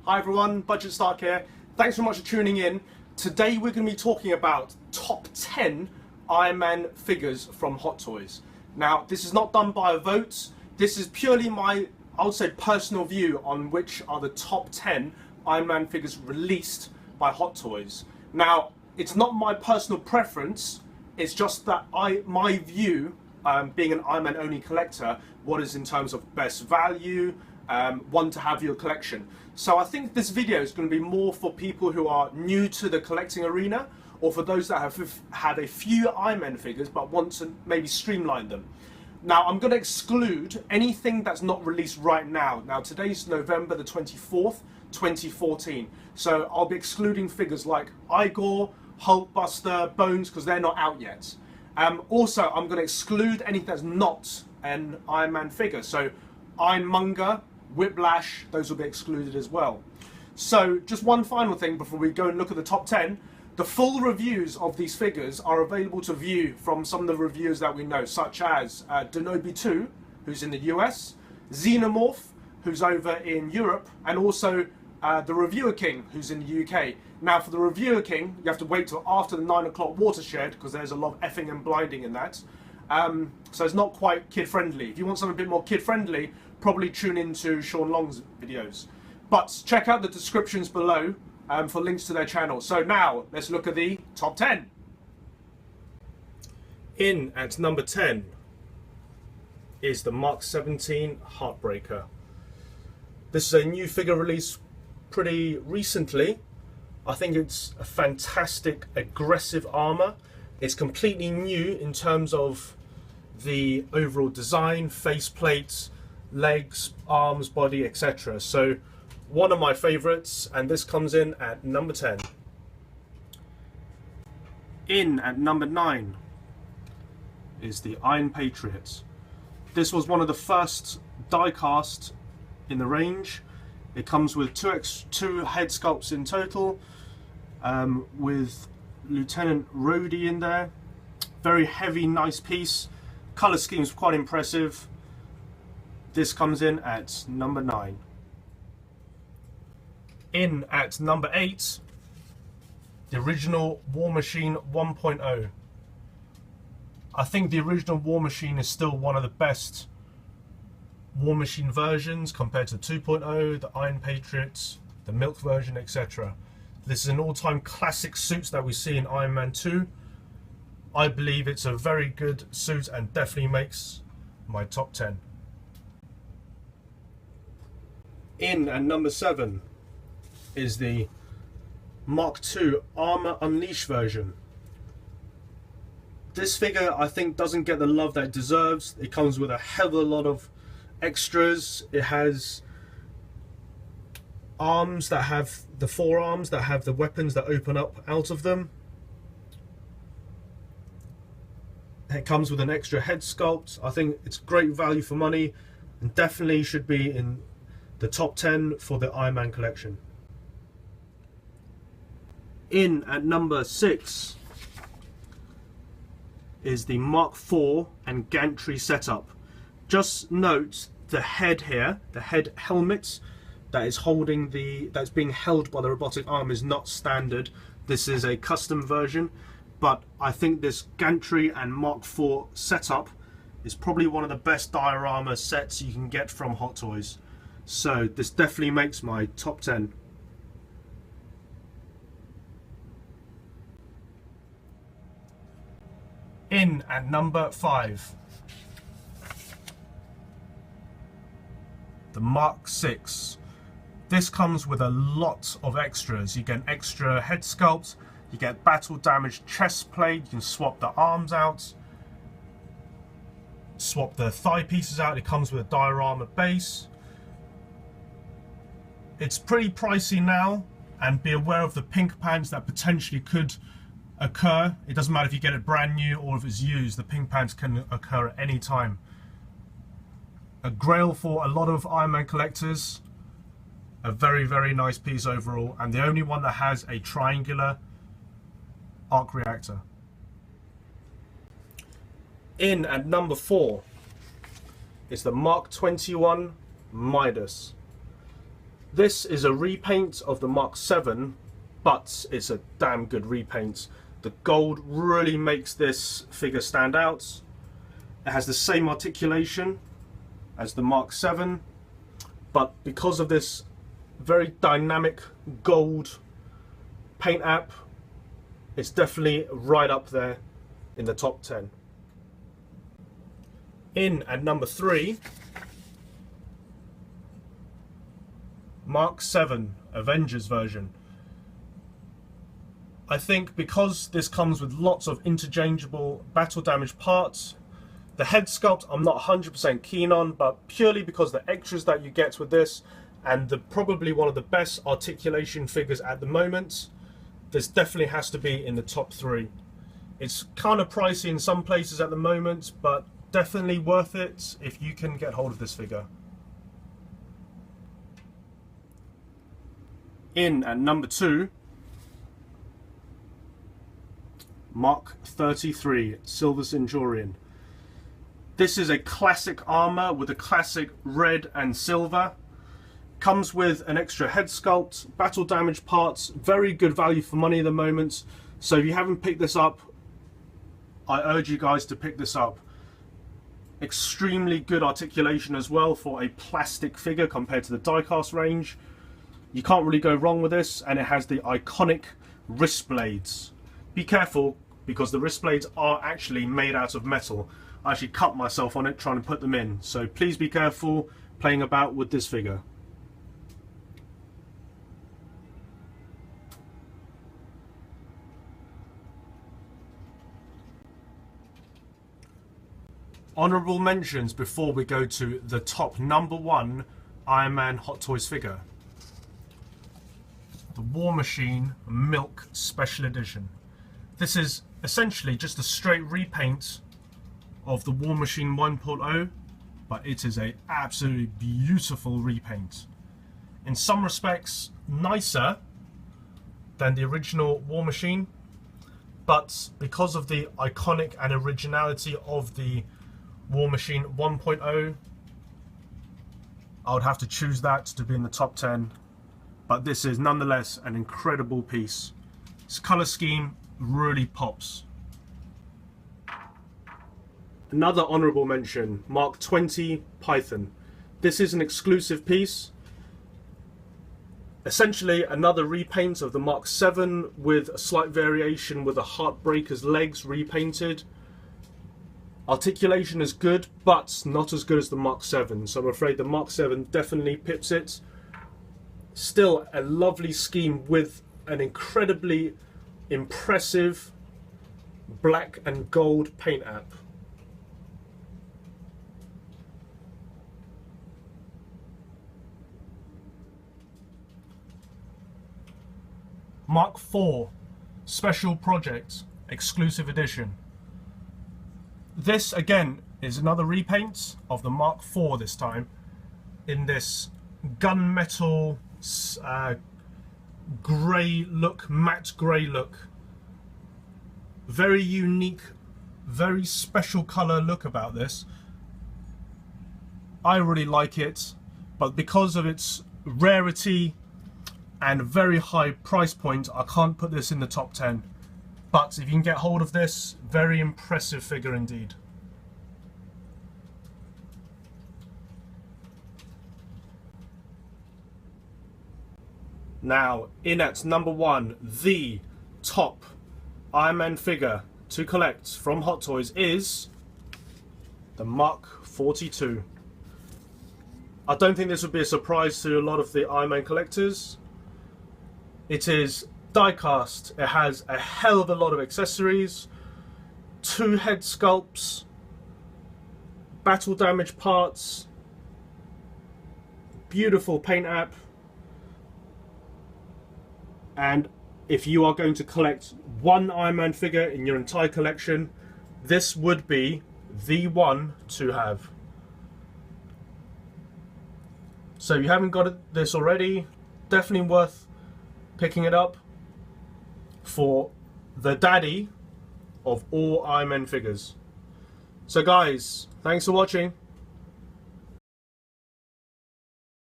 Hi everyone, Budget Stark here. Thanks so much for tuning in. Today we're going to be talking about top 10 Iron Man figures from Hot Toys. Now, this is not done by a vote. This is purely my, I would say, personal view on which are the top 10 Iron Man figures released by Hot Toys. Now, it's not my personal preference. It's just that my view, being an Iron Man only collector, what is in terms of best value, one to have your collection. So I think this video is going to be more for people who are new to the collecting arena, or for those that have had a few Iron Man figures but want to maybe streamline them. Now, I'm going to exclude anything that's not released right now. Now, today's November the 24th, 2014. So I'll be excluding figures like Igor, Hulkbuster, Bones, because they're not out yet. Also, I'm going to exclude anything that's not an Iron Man figure. So Ironmonger, Whiplash, those will be excluded as well. So just one final thing before we go and look at the top 10. The full reviews of these figures are available to view from some of the reviewers that we know, such as Denobi2, who's in the US, Xenomorph, who's over in Europe, and also the Reviewer King, who's in the UK. Now, for the Reviewer King, you have to wait till after the 9 o'clock watershed, because there's a lot of effing and blinding in that. So it's not quite kid-friendly. If you want something a bit more kid-friendly, probably tune into Sean Long's videos. But check out the descriptions below for links to their channel. So now, let's look at the top 10. In at number 10 is the Mark 17 Heartbreaker. This is a new figure released pretty recently. I think it's a fantastic, aggressive armor. It's completely new in terms of the overall design, faceplates, legs, arms, body, etc. So one of my favorites, and this comes in at number 10. In at number 9 is the Iron Patriot. This was one of the first die-cast in the range. It comes with two head sculpts in total, with Lieutenant Rhodey in there. Very heavy, nice piece. Colour scheme is quite impressive. This comes in at number 9. In at number 8, the original War Machine 1.0. I think the original War Machine is still one of the best War Machine versions compared to 2.0, the Iron Patriots, the Milk version, etc. This is an all-time classic suit that we see in Iron Man 2. I believe it's a very good suit and definitely makes my top 10. In at number 7 is the Mark II Armor Unleashed version. This figure, I think, doesn't get the love that it deserves. It comes with a hell of a lot of extras. It has arms that have the forearms that have the weapons that open up out of them. It comes with an extra head sculpt. I think it's great value for money and definitely should be in the top 10 for the Iron Man collection. In at number 6 is the Mark IV and Gantry setup. Just note the head here, the head helmet that is holding that's being held by the robotic arm is not standard. This is a custom version, but I think this Gantry and Mark IV setup is probably one of the best diorama sets you can get from Hot Toys. So this definitely makes my top 10. In at number 5, the Mark VI. This comes with a lot of extras. You get an extra head sculpt, you get battle damaged chest plate, you can swap the arms out, swap the thigh pieces out. It comes with a diorama base. It's pretty pricey now, and be aware of the pink pants that potentially could occur. It doesn't matter if you get it brand new or if it's used, the pink pants can occur at any time. A grail for a lot of Iron Man collectors. A very, very nice piece overall, and the only one that has a triangular arc reactor. In at number 4 is the Mark 21 Midas. This is a repaint of the Mark 7, but it's a damn good repaint. The gold really makes this figure stand out. It has the same articulation as the Mark 7, but because of this very dynamic gold paint app, it's definitely right up there in the top 10. In at number 3, Mark 7 Avengers version. I think because this comes with lots of interchangeable battle damage parts, the head sculpt I'm not 100% keen on, but purely because the extras that you get with this and probably one of the best articulation figures at the moment, this definitely has to be in the top 3. It's kind of pricey in some places at the moment, but definitely worth it if you can get hold of this figure. In at number 2, Mark 33 Silver Centurion. This is a classic armor with a classic red and silver. Comes with an extra head sculpt, battle damage parts, very good value for money at the moment. So if you haven't picked this up, I urge you guys to pick this up. Extremely good articulation as well for a plastic figure compared to the diecast range. You can't really go wrong with this, and it has the iconic wrist blades. Be careful, because the wrist blades are actually made out of metal. I actually cut myself on it trying to put them in, so please be careful playing about with this figure. Honourable mentions before we go to the top number 1 Iron Man Hot Toys figure. The War Machine Milk Special Edition. This is essentially just a straight repaint of the War Machine 1.0, but it is a absolutely beautiful repaint. In some respects nicer than the original War Machine, but because of the iconic and originality of the War Machine 1.0, I would have to choose that to be in the top 10. But this is nonetheless an incredible piece. Its colour scheme really pops. Another honourable mention, Mark 20 Python. This is an exclusive piece. Essentially another repaint of the Mark 7 with a slight variation with the Heartbreaker's legs repainted. Articulation is good, but not as good as the Mark 7, so I'm afraid the Mark 7 definitely pips it. Still a lovely scheme with an incredibly impressive black and gold paint app. Mark 4 Special Project Exclusive Edition. This again is another repaint of the Mark 4 this time, in this gunmetal grey look, matte grey look. Very unique, very special colour look about this. I really like it, but because of its rarity and very high price point, I can't put this in the top 10. But if you can get hold of this, very impressive figure indeed. Now, in at number 1, the top Iron Man figure to collect from Hot Toys is the Mark 42. I don't think this would be a surprise to a lot of the Iron Man collectors. It is die-cast. It has a hell of a lot of accessories, 2 head sculpts, battle damage parts, beautiful paint app. And if you are going to collect one Iron Man figure in your entire collection, this would be the one to have. So if you haven't got this already, definitely worth picking it up for the daddy of all Iron Man figures. So guys, thanks for watching.